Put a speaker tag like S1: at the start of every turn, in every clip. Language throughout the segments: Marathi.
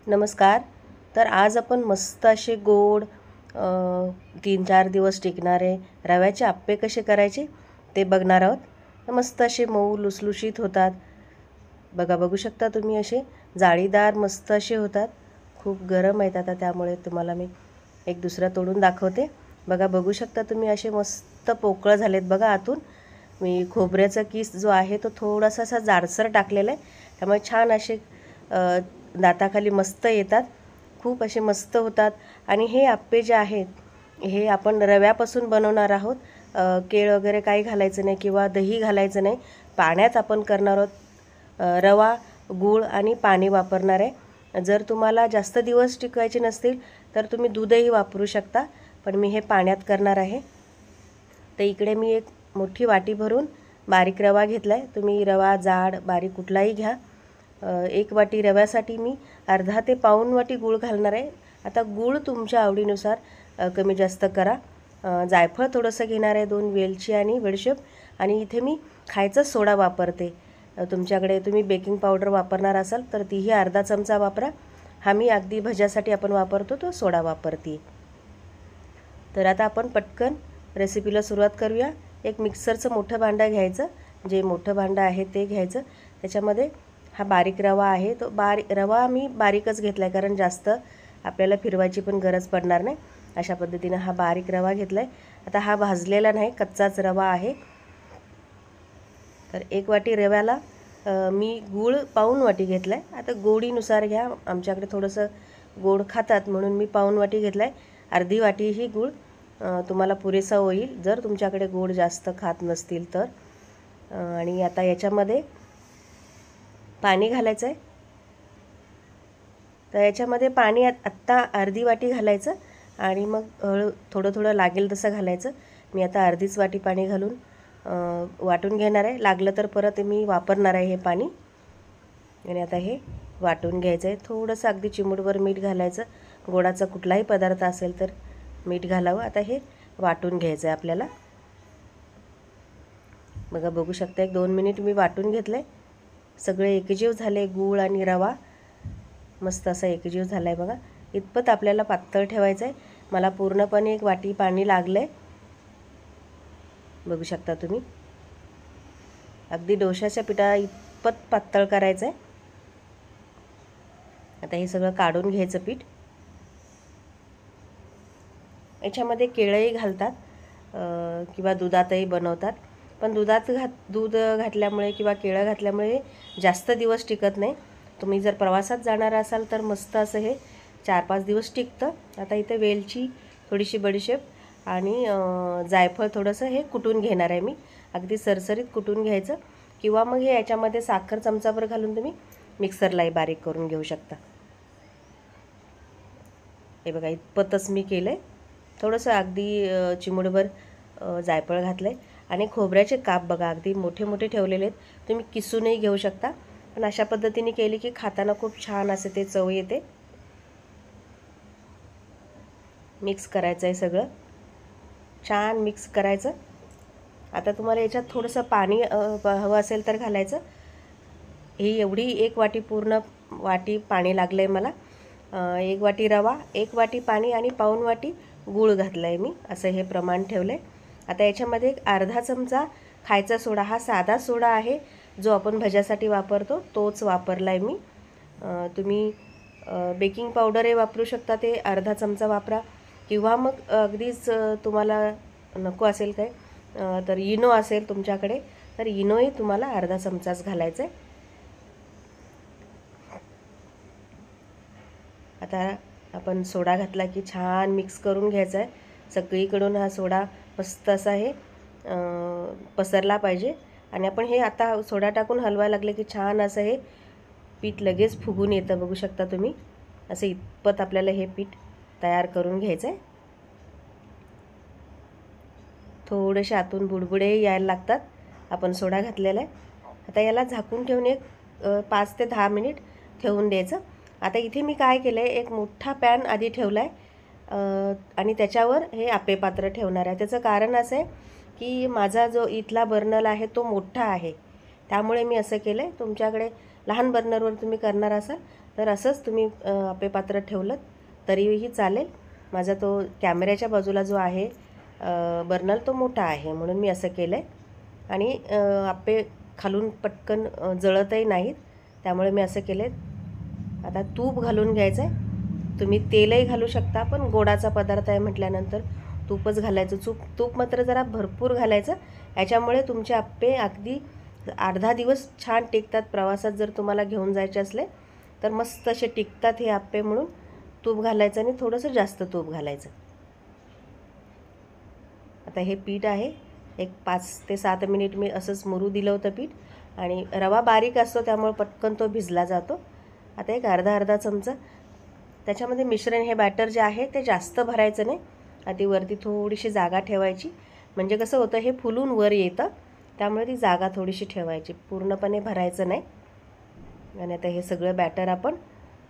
S1: नमस्कार. तर आज आपण मस्त असे गोड 3-4 दिवस टिकणारे रव्याचे आप्पे कसे करायचे ते बघणार आहोत. तर मस्त असे मऊ लुसलुशीत होतात. बघू शकता तुम्ही असे जाळीदार मस्त असे होतात. खूप गरम आहेत आता, त्यामुळे तुम्हाला मी एक दुसरा तोडून दाखवते. बघू शकता तुम्ही असे मस्त पोकळ झालेत बघा आतून. मी खोबऱ्याचा किस जो आहे तो थोडासा असा जाडसर टाकलेला आहे, त्यामुळे छान असे दाताखाली मस्त येतात. खूप असे मस्त होतात. आणि हे आप्पे जे आहेत हे आपण रव्यापासून बनवणार आहोत. केळ वगैरे काही घालायचं नाही किंवा दही घालायचं नाही. पाण्यात आपण करणार आहोत. रवा, गूळ आणि पाणी वापरणार आहे. जर तुम्हाला जास्त दिवस टिकवायचे नसतील तर तुम्ही दूधही वापरू शकता, पण मी हे पाण्यात करणार आहे. तर इकडे मी एक मोठी वाटी भरून बारीक रवा घेतला आहे. तुम्ही रवा जाड बारीक कुठलाही घ्या. 1 वाटी रव्यासाठी मी अर्धा ते पाऊण वाटी गूळ घालणार आहे. आता गूळ तुमच्या आवडीनुसार कमी जास्त करा. जायफळ थोडंसं घेणार आहे, 2 वेलची आणि बडीशेप. आणि इथे मी खायचा सोडा वापरते. तुमच्याकडे तुम्ही बेकिंग पावडर वापरणार असाल तर तीही अर्धा चमचा वापरा. हा मी अगदी भज्यासाठी आपण वापरतो तो सोडा वापरते. तर आता आपण पटकन रेसिपीला सुरुवात करूया. एक मिक्सरचं मोठं भांडं घ्यायचं. जे मोठं भांडं आहे ते घ्यायचं. त्याच्यामध्ये हा बारीक रवा आहे, तो रवा मी बारीकच घेतला आहे, कारण जास्त आपल्याला फिरवायची पण गरज पडणार नाही. अशा पद्धतीनं हा बारीक रवा घेतला आहे. आता हा भाजलेला नाही, कच्चाच रवा आहे. तर 1 वाटी रव्याला मी गूळ पाऊण वाटी घेतला आहे. आता गोडीनुसार घ्या. आमच्याकडे थोडंसं गोड खातात म्हणून मी पाऊण वाटी घेतला आहे. अर्धी वाटी ही गूळ तुम्हाला पुरेसा होईल जर तुमच्याकडे गोड जास्त खात नसतील तर. आणि आता याच्यामध्ये पाणी घालायचं आहे. तर याच्यामध्ये पाणी आत्ता अर्धी वाटी घालायचं आणि मग थोडं लागेल तसं घालायचं. मी आता अर्धीच वाटी पाणी घालून वाटून घेणार आहे. लागलं तर परत मी वापरणार आहे हे पाणी. आणि आता हे वाटून घ्यायचं आहे. थोडंसं अगदी चिमूटभर मीठ घालायचं. गोडाचा कुठलाही पदार्थ असेल तर मीठ घालावं. आता हे वाटून घ्यायचं आहे आपल्याला. बघू शकता 1-2 मिनिट मी वाटून घेतलं आहे. सगळे एकजीव झाले. गूळ आणि रवा मस्त असा एकजीव झाला आहे बघा. इतपत आपल्याला पातळ ठेवायचं आहे. मला पूर्णपणे 1 वाटी पाणी लागलं आहे. बघू शकता तुम्ही. अगदी डोशाच्या पिठा इतपत पातळ करायचं आहे. आता हे सगळं काढून घ्यायचं पीठ. याच्यामध्ये केळंही घालतात किंवा दुधातही बनवतात, पण दूध घातल्यामुळे किंवा केळं घातल्यामुळे जास्त दिवस टिकत नाही. तुम्ही जर प्रवासात जाणार असाल तर मस्त असं हे 4-5 दिवस टिकतं. आता इथे वेलची, थोडीशी बडीशेप आणि जायफळ थोडंसं हे कुटून घेणार आहे मी. अगदी सरसरीत कुटून घ्यायचं, किंवा मग हे याच्यामध्ये साखर चमचाभर घालून तुम्ही मिक्सरलाही बारीक करून घेऊ शकता. हे बघा इतपतच मी केलं आहे. थोडंसं अगदी चिमूटभर जायफळ घातलं आहे. आणि खोबऱ्याचे काप बघा अगदी मोठे मोठे ठेवलेले आहेत. तुम्ही किसूनही घेऊ शकता, पण अशा पद्धतीने केली की खाताना खूप छान असे ते चव येते. मिक्स करायचं आहे सगळं, छान मिक्स करायचं. आता तुम्हाला याच्यात थोडंसं पाणी हवं असेल तर घालायचं. ही एवढी 1 वाटी पूर्ण वाटी पाणी लागलं आहे मला. 1 वाटी रवा, 1 वाटी पाणी आणि पाऊण वाटी गूळ घातलं आहे मी. असं हे प्रमाण ठेवलं आहे. आता याच्यामध्ये 1 अर्धा चमचा खायचा सोडा, हा साधा सोडा आहे जो आपण भज्यासाठी वापरतो तोच वापरला आहे मी. तुम्ही बेकिंग पावडरही वापरू शकता, ते अर्धा चमचा वापरा. किंवा मग अगदीच तुम्हाला नको असेल काय तर इनो असेल तुमच्याकडे तर इनोही तुम्हाला अर्धा चमचाच घालायचा आहे. आता आपण सोडा घातला की छान मिक्स करून घ्यायचा आहे. सगळीकडून हा सोडा मस्त असा हे पसरला पाहिजे. आणि आपण हे आता सोडा टाकून हलवायला लागले की छान असं हे पीठ लगेच फुगून येतं. बघू शकता तुम्ही. असं इतपत आपल्याला हे पीठ तयार करून घ्यायचं आहे. थोडेसे आतून बुडबुडे यायला लागतात, आपण सोडा घातलेला आहे. आता याला झाकून ठेवून एक 5 ते 10 मिनिट ठेवून द्यायचं. आता इथे मी काय केलं आहे, एक मोठा पॅन आधी ठेवला आहे आणि त्याच्यावर हे आप्पे पात्र ठेवणार आहे. त्याचं कारण असं आहे की माझा जो इथला बर्नल आहे तो मोठा आहे, त्यामुळे मी असं केलं आहे. तुमच्याकडे लहान बर्नरवर तुम्ही करणार असाल तर असंच तुम्ही आप्पे पात्र ठेवलं तरीही चालेल. माझा तो कॅमेऱ्याच्या बाजूला जो आहे बर्नर तो मोठा आहे म्हणून मी असं केलं आहे. आणि आप्पे खालून पटकन जळतही नाहीत, त्यामुळे मी असं केलं आहे. आता तूप घालून घ्यायचं आहे. तुम्ही तेलही घालू शकता, पण गोडाचा पदार्थ आहे म्हटल्यानंतर तूपच घालायचं. तूप मात्र जरा भरपूर घालायचं. याच्यामुळे तुमचे आप्पे अगदी 8-10 दिवस छान टिकतात. प्रवासात जर तुम्हाला घेऊन जायचे असले तर मस्त असे टिकतात हे आप्पे, म्हणून तूप घालायचं आणि थोडंसं जास्त तूप घालायचं. आता हे पीठ आहे, एक 5 ते 7 मिनिट मी असंच मुरू दिलं होतं पीठ. आणि रवा बारीक असतो त्यामुळे पटकन तो भिजला जातो. आता एक अर्धा चमचा त्याच्यामध्ये मिश्रण, हे बॅटर जे आहे ते जास्त भरायचं नाही. आधी वरती थोडीशी जागा ठेवायची, म्हणजे कसं होतं हे फुलून वर येतं, त्यामुळे ती जागा थोडीशी ठेवायची, पूर्णपणे भरायचं नाही. आणि आता हे सगळं बॅटर आपण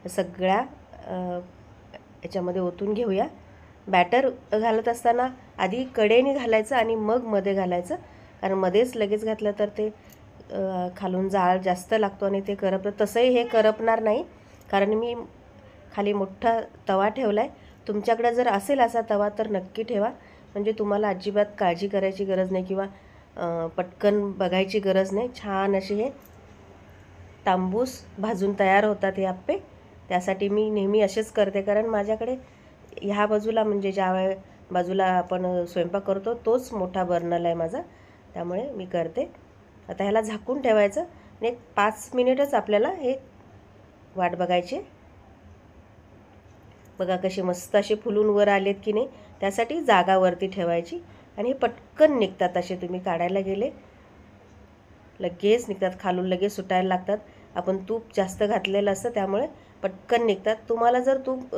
S1: सगळ्या याच्यामध्ये ओतून घेऊया. बॅटर घालत असताना आधी कडेने घालायचं आणि मग मध्ये घालायचं, कारण मध्येच लगेच घातलं तर ते खालून जाळ जास्त लागतो आणि ते करपतं. तसंही हे करपणार नाही, कारण मी खाली मोठा तवा ठेवला आहे. तुमच्याकडे जर असेल असा तवा तर नक्की ठेवा, म्हणजे तुम्हाला अजिबात काळजी करायची गरज नाही किंवा पटकन बघायची गरज नाही. छान असे हे तांबूस भाजून तयार होतात हे आप्पे. त्यासाठी मी नेहमी असेच करते, कारण माझ्याकडे ह्या बाजूला, म्हणजे ज्या बाजूला आपण स्वयंपाक करतो तोच मोठा बर्नर आहे माझा, त्यामुळे मी करते. आता ह्याला झाकून ठेवायचं आणि एक 5 मिनिटच आपल्याला हे वाट बघायची. बघा कसे मस्त असे फुलून वर आलेत की नाही, त्यासाठी जागा वरती ठेवायची. आणि हे पटकन निघतात, असे तुम्ही काढायला गेले लगेच निघतात, खालून लगेच सुटायला लागतात. आपण तूप जास्त घातलेलं असतं त्यामुळे पटकन निघतात. तुम्हाला जर तूप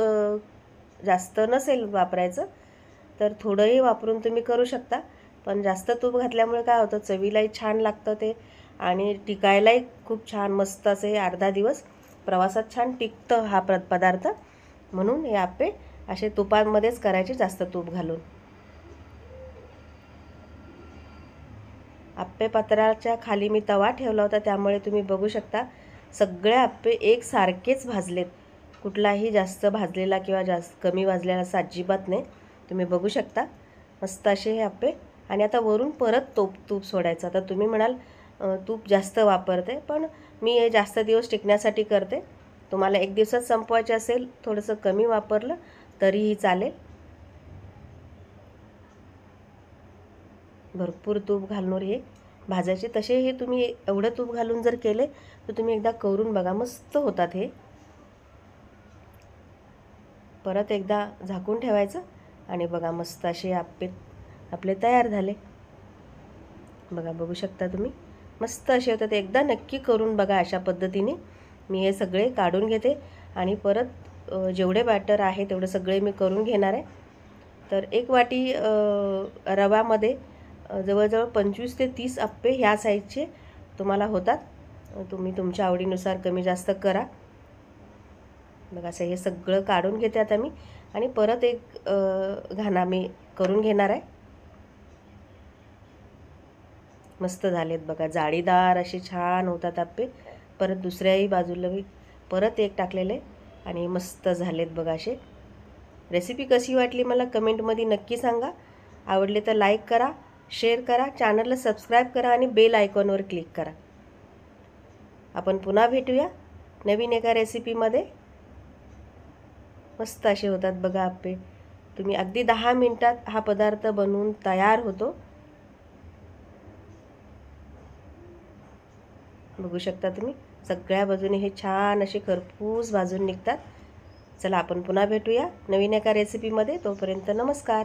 S1: जास्त नसेल वापरायचं तर थोडंही वापरून तुम्ही करू शकता, पण जास्त तूप घातल्यामुळे काय होतं, चवीलाही छान लागतं ते आणि टिकायलाही खूप छान मस्त असे 8-10 दिवस प्रवासात छान टिकतं हा पदार्थ. म्हणून हे आप्पे असे तुपामध्येच करायचे, जास्त तूप घालून. आप्पे पात्राच्या खाली मी तवा ठेवला होता, त्यामुळे तुम्ही बघू शकता सगळे आप्पे एकसारखेच भाजलेत. कुठलाही जास्त भाजलेला किंवा जास्त कमी भाजलेला असं अजिबात नाही. तुम्ही बघू शकता मस्त असे हे आप्पे. आणि आता वरून परत तूप सोडायचं. आता तुम्ही म्हणाल तूप जास्त वापरते, पण मी हे जास्त दिवस टिकण्यासाठी करते. तुम्हाला 1 दिवसात संपवायचे असेल थोडंसं कमी वापरलं तरीही चालेल. भरपूर तूप घालून हे भाजायचे. तसे हे तुम्ही एवढं तूप घालून जर केले तर तुम्ही एकदा करून बघा, मस्त होतात हे. परत एकदा झाकून ठेवायचं आणि बघा मस्त असे आप्पे आपले तयार झाले. बघा बघू शकता तुम्ही, मस्त असे होतात. एकदा नक्की करून बघा अशा पद्धतीने. मी हे सगळे काढून घेते आणि परत जेवढे बॅटर आहे तेवढे सगळे मी करून घेणार आहे. तर 1 वाटी रव्यामध्ये जवळजवळ 25 ते 30 आप्पे ह्या साईजचे तुम्हाला होतात. तुम्ही तुमच्या आवडीनुसार कमी जास्त करा. बघा असं हे सगळं काढून घेते आता मी आणि परत एक घाणा मी करून घेणार आहे. मस्त झालेत बघा, जाळीदार असे छान होतात आप्पे. परत दुसऱ्याही बाजूला मी परत एक टाकलेले आणि मस्त झालेत बघा असे. रेसिपी कशी वाटली मला कमेंटमध्ये नक्की सांगा. आवडले तर लाईक करा, शेअर करा, चॅनलला सबस्क्राईब करा आणि बेल आयकॉनवर क्लिक करा. आपण पुन्हा भेटूया नवीन एका रेसिपीमध्ये. मस्त असे होतात बघा आप्पे. तुम्ही अगदी 10 मिनिटात हा पदार्थ बनवून तयार होतो. बघू शकता तुम्ही, सगळ्या बाजूने हे छान असे खरपूस भाजून निघतात. चला आपण पुन्हा भेटूया नवीन एका रेसिपीमध्ये. तोपर्यंत नमस्कार.